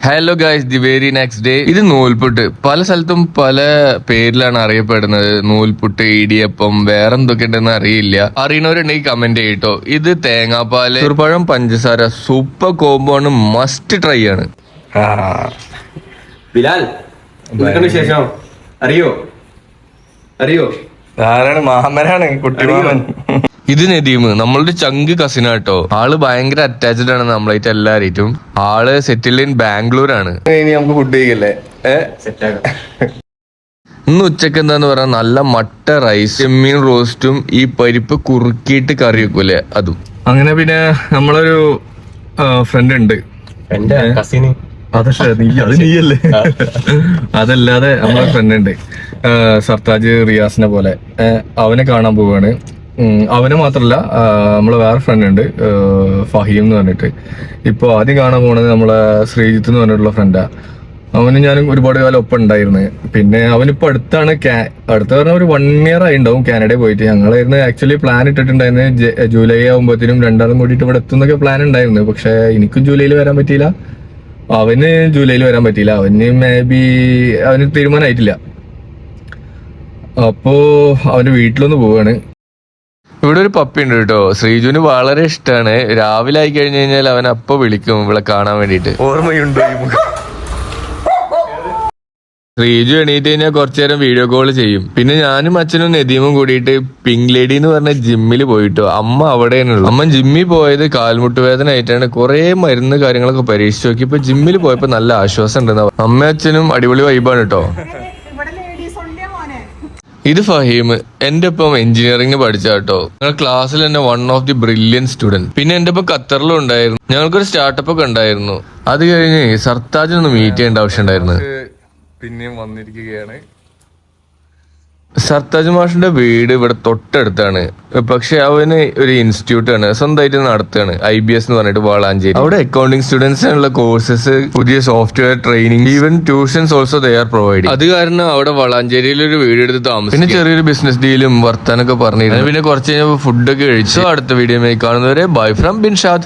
Hello guys, the very next day. ഇത് നൂൽപുട്ട്. പല സ്ഥലത്തും പല പേരിലാണ് അറിയപ്പെടുന്നത്. നൂൽപുട്ട്, ഇടിയപ്പം, വേറെ എന്തൊക്കെ ഉണ്ടെന്ന് അറിയില്ല. അറിയണവരുണ്ടെങ്കിൽ കമന്റ് ചെയ്യട്ടോ. ഇത് തേങ്ങാപ്പാല്, ചെറുപഴം, പഞ്ചസാര, സൂപ്പർ കോംബോ ആണ്. മസ്റ്റ് ട്രൈ ആണ്. ബിലാൽ, എന്തൊക്കെയാണ് വിശേഷം? അറിയോ ആരാണ്? മാമനാണ്, കുട്ടി മാമൻ. ഇത് നദീം, നമ്മളുടെ ചങ്ക് കസിനാട്ടോ. ആള് ഭയങ്കര അറ്റാച്ച്ഡ് ആണ് നമ്മളായിട്ട് എല്ലാരായിട്ടും. ആള് സെറ്റിൽഡ് ഇൻ ബാംഗ്ലൂരാണ്. ഇനി നമുക്ക് ഫുഡ് കഴിക്കല്ലേ? ഇന്ന് ഉച്ചക്ക് എന്താന്ന് പറയാ, നല്ല മട്ട റൈസ്, ചെമ്മീൻ റോസ്റ്റും ഈ പരിപ്പ് കുറുക്കിയിട്ട് കറി വെക്കൂലേ, അതും. അങ്ങനെ പിന്നെ നമ്മളൊരു ഫ്രണ്ട് ഉണ്ട്, എന്റെ കസിന്. അത് നീയല്ലേ? അതല്ലാതെ നമ്മളെ ഫ്രണ്ട് ഉണ്ട്, സർത്താജ് റിയാസിനെ പോലെ. അവനെ കാണാൻ പോവാണ്. അവനെ മാത്രല്ല, നമ്മളെ വേറെ ഫ്രണ്ട് ഉണ്ട്, ഫഹീം എന്ന് പറഞ്ഞിട്ട്. ഇപ്പൊ ആദ്യം കാണാൻ പോണത് നമ്മളെ ശ്രീജിത്ത് എന്ന് പറഞ്ഞിട്ടുള്ള ഫ്രണ്ടാ. അവന് ഞാനും ഒരുപാട് കാലം ഒപ്പം ഉണ്ടായിരുന്നു. പിന്നെ അവനിപ്പോ അടുത്താണ് അടുത്ത പറഞ്ഞ ഒരു 1 year ആയി ഉണ്ടാവും കാനഡയിൽ പോയിട്ട്. ഞങ്ങളായിരുന്നു ആക്ച്വലി പ്ലാൻ ഇട്ടിട്ടുണ്ടായിരുന്നു, ജൂലൈ ആകുമ്പോഴത്തേനും രണ്ടാളും കൂടിയിട്ട് ഇവിടെ എത്തുന്നൊക്കെ പ്ലാൻ ഉണ്ടായിരുന്നു. പക്ഷെ എനിക്കും ജൂലൈയിൽ വരാൻ പറ്റിയില്ല, അവന് ജൂലൈയിൽ വരാൻ പറ്റിയില്ല. അവന് അവന് തീരുമാനമായിട്ടില്ല. അപ്പോ അവന്റെ വീട്ടിലൊന്ന് പോവാണ്. ഇവിടെ ഒരു പപ്പി ഉണ്ട് കേട്ടോ. ശ്രീജുവിന് വളരെ ഇഷ്ടമാണ്. രാവിലെ ആയി കഴിഞ്ഞു കഴിഞ്ഞാൽ അവൻ അപ്പൊ വിളിക്കും ഇവിടെ കാണാൻ വേണ്ടിട്ട്. ഓർമ്മയുണ്ടോ? ശ്രീജു എണീറ്റ് കഴിഞ്ഞാൽ കുറച്ചു നേരം വീഡിയോ കോൾ ചെയ്യും. പിന്നെ ഞാനും അച്ഛനും നദീമും കൂടിയിട്ട് പിങ്ക് ലേഡി എന്ന് പറഞ്ഞ ജിമ്മിൽ പോയിട്ടോ. അമ്മ അവിടെയാണുള്ളത്. അമ്മ ജിമ്മിൽ പോയത് കാൽമുട്ട് വേദന ആയിട്ടാണ്. കുറെ മരുന്ന് കാര്യങ്ങളൊക്കെ പരീക്ഷിച്ചു നോക്കി. ഇപ്പൊ ജിമ്മിൽ പോയപ്പോ നല്ല ആശ്വാസം ഉണ്ടെന്ന്. അമ്മ അച്ഛനും അടിപൊളി വൈബാണ് കേട്ടോ. ഇത് ഫഹീം, എന്റെ ഒപ്പം എഞ്ചിനീയറിംഗ് പഠിച്ച കേട്ടോ. ഞങ്ങൾ ക്ലാസ്സിൽ തന്നെ 1 of the brilliant സ്റ്റുഡന്റ്. പിന്നെ എന്റെ ഒപ്പം ഖത്തറിലും ഉണ്ടായിരുന്നു. ഞങ്ങൾക്കൊരു സ്റ്റാർട്ടപ്പ് ഒക്കെ ഉണ്ടായിരുന്നു. അത് കഴിഞ്ഞ് സർത്താജിനൊന്ന് മീറ്റ് ചെയ്യേണ്ട ആവശ്യം ഉണ്ടായിരുന്നു. പിന്നെയും വന്നിരിക്കുകയാണ്. സർത്താജ് മാഷിന്റെ വീട് ഇവിടെ തൊട്ടടുത്താണ്. പക്ഷെ അവന് ഒരു ഇൻസ്റ്റിറ്റ്യൂട്ട് ആണ്, സ്വന്തമായിട്ട് നടത്തുകയാണ്. IBS എന്ന് പറഞ്ഞിട്ട് വളാഞ്ചേരി. അവിടെ അക്കൗണ്ടിങ് സ്റ്റുഡൻസിനുള്ള കോഴ്സസ്, പുതിയ software training, even tuitions also they are provide. അത് കാരണം അവിടെ വളാഞ്ചേരിയിൽ ഒരു വീട് എടുത്ത് താമസിക്കും. പിന്നെ ചെറിയൊരു ബിസിനസ് ഡീലും വർത്താനൊക്കെ പറഞ്ഞിരുന്നു. പിന്നെ കുറച്ച് കഴിഞ്ഞപ്പോൾ ഫുഡൊക്കെ കഴിച്ചു. അടുത്ത വീഡിയോ കാണുന്നവരെ ബൈ ഫ്രം ബിൻഷാദ്.